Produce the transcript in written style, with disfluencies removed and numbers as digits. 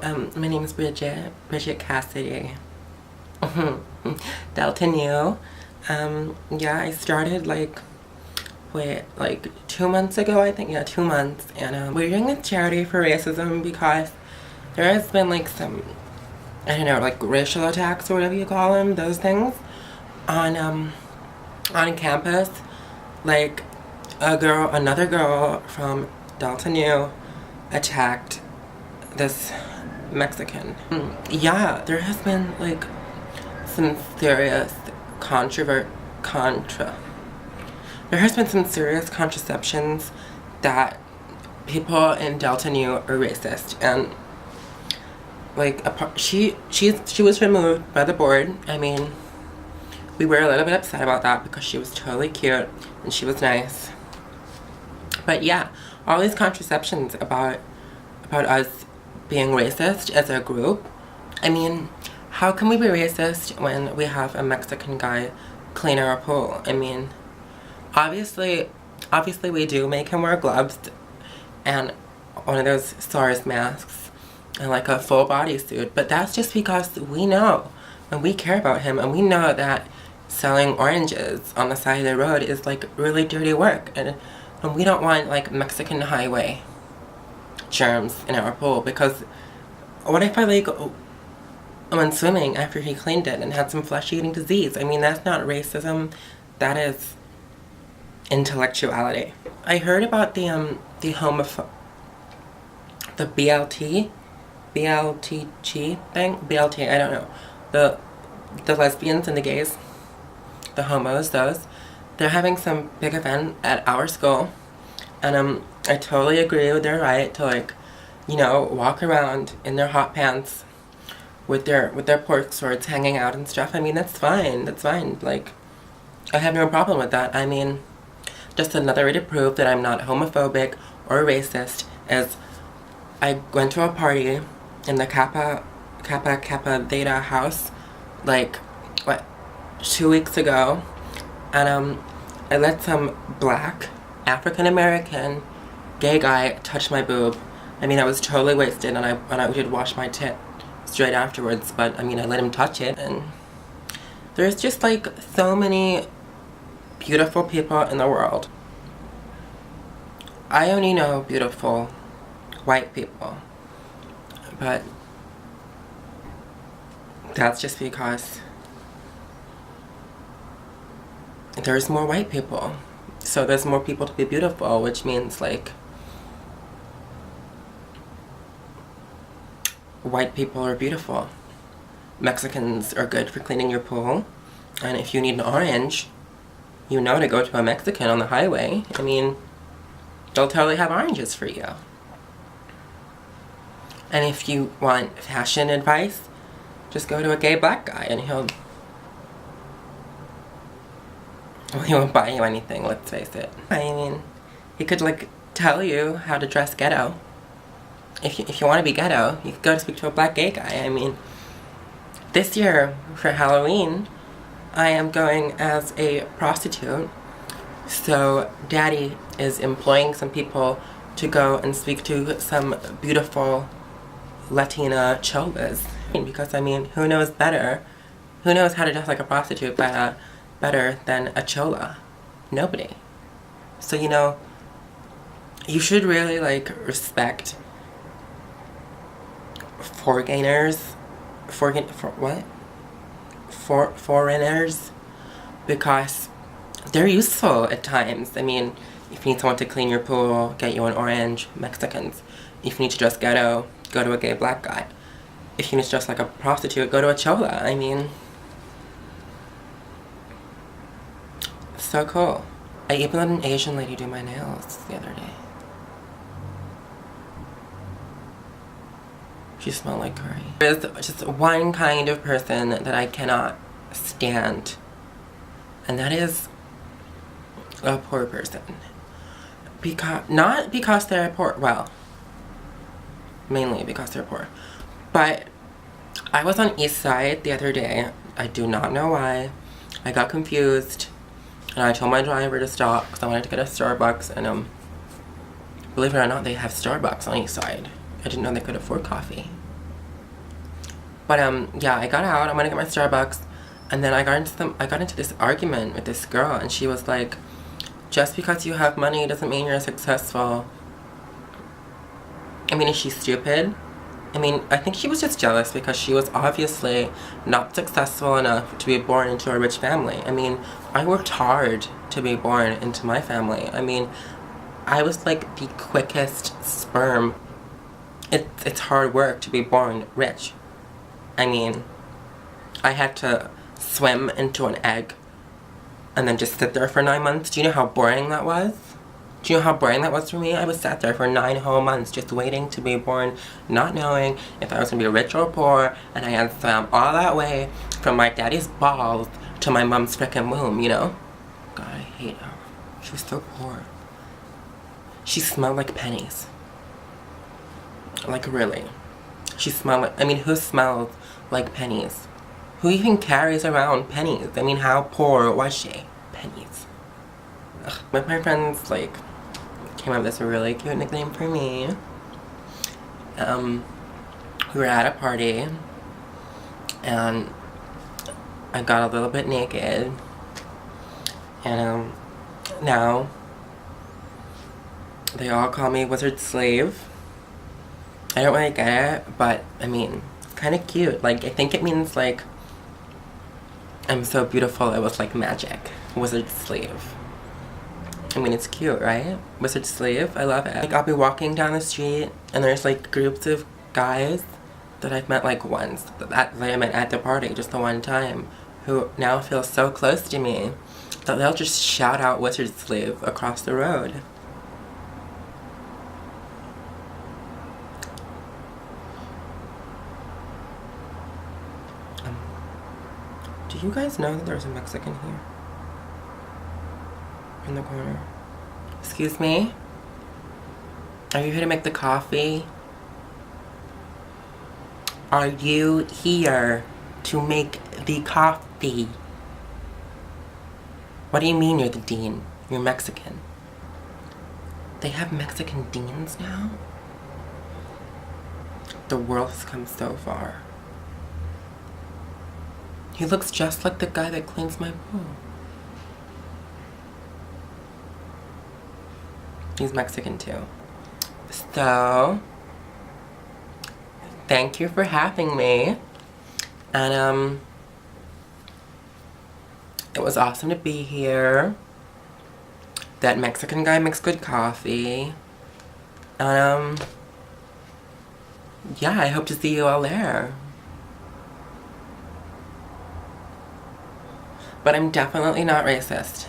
My name is Bridget Cassidy. Delta Nu. Yeah, I started like 2 months ago, I think. Yeah, 2 months. And we're doing this charity for racism because there has been like some, I don't know, like racial attacks or whatever you call them, those things, on campus. Like another girl from Delta Nu attacked this Mexican. Yeah, there has been like some serious there has been some serious contraceptions that people in Delta Nu are racist, and like she was removed by the board. I mean, we were a little bit upset about that because she was totally cute and she was nice. But yeah, all these contraceptions about us being racist as a group. I mean, how can we be racist when we have a Mexican guy clean our pool? I mean, obviously we do make him wear gloves and one of those SARS masks and like a full bodysuit, but that's just because we know and we care about him, and we know that selling oranges on the side of the road is like really dirty work, and we don't want like Mexican highway germs in our pool. Because what if I like went swimming after he cleaned it and had some flesh-eating disease? I mean, that's not racism, that is intellectuality. I heard about the BLTG thing, BLT, I don't know, the lesbians and the gays, the homos, they're having some big event at our school, and I totally agree with their right to, like, you know, walk around in their hot pants with their pork swords hanging out and stuff. I mean, that's fine, like, I have no problem with that. I mean, just another way to prove that I'm not homophobic or racist is I went to a party in the Kappa Theta house, like, 2 weeks ago, and I let some black African American gay guy touch my boob. I mean, I was totally wasted, and I did wash my tit straight afterwards, but I mean, I let him touch it. And there's just like so many beautiful people in the world. I only know beautiful white people, but that's just because there's more white people, so there's more people to be beautiful, which means like white people are beautiful. Mexicans are good for cleaning your pool, and if you need an orange, you know to go to a Mexican on the highway. I mean, they'll totally have oranges for you. And if you want fashion advice, just go to a gay black guy and he won't buy you anything, let's face it. I mean, he could like tell you how to dress ghetto. If you want to be ghetto, you could go to speak to a black gay guy. I mean, this year for Halloween, I am going as a prostitute. So Daddy is employing some people to go and speak to some beautiful Latina cholas. Because I mean, who knows better? Who knows how to dress like a prostitute better than a chola? Nobody. So, you know, you should really like respect foreigners, because they're useful at times. I mean, if you need someone to clean your pool, get you an orange, Mexicans. If you need to dress ghetto, go to a gay black guy. If you need to dress like a prostitute, go to a chola. I mean, so cool. I even let an Asian lady do my nails the other day. She smelled like curry. There's just one kind of person that I cannot stand, and that is a poor person. Not because they're poor, well, mainly because they're poor. But I was on East Side the other day. I do not know why. I got confused, and I told my driver to stop because I wanted to get a Starbucks, and believe it or not, they have Starbucks on East Side. I didn't know they could afford coffee. But yeah, I got out. I'm gonna get my Starbucks, and then I got into this argument with this girl, and she was like, "Just because you have money doesn't mean you're successful." I mean, is she stupid? I mean, I think she was just jealous because she was obviously not successful enough to be born into a rich family. I mean, I worked hard to be born into my family. I mean, I was like the quickest sperm. It's hard work to be born rich. I mean, I had to swim into an egg and then just sit there for 9 months. Do you know how boring that was? Do you know how boring that was for me? I was sat there for 9 whole months just waiting to be born, not knowing if I was gonna be rich or poor, and I had swam all that way from my daddy's balls to my mom's frickin' womb, you know? God, I hate her. She was so poor. She smelled like pennies. Like, really. She smelled like, I mean, who smells like pennies? Who even carries around pennies? I mean, how poor was she? Pennies. Ugh. But my friends, like, came up with this really cute nickname for me. We were at a party, and I got a little bit naked, and now they all call me Wizard Slave. I don't really get it, but I mean, it's kind of cute. Like, I think it means like I'm so beautiful it was like magic. Wizard Slave. I mean, it's cute, right? Wizard Slave, I love it. Like, I'll be walking down the street, and there's like groups of guys that I've met like once, that I met at the party just the one time, who now feel so close to me that they'll just shout out Wizard Slave across the road. Do you guys know that there's a Mexican here? In the corner. Excuse me? Are you here to make the coffee? Are you here to make the coffee? What do you mean you're the dean? You're Mexican. They have Mexican deans now? The world has come so far. He looks just like the guy that cleans my pool. He's Mexican too. So, thank you for having me. And it was awesome to be here. That Mexican guy makes good coffee. And yeah, I hope to see you all there. But I'm definitely not racist.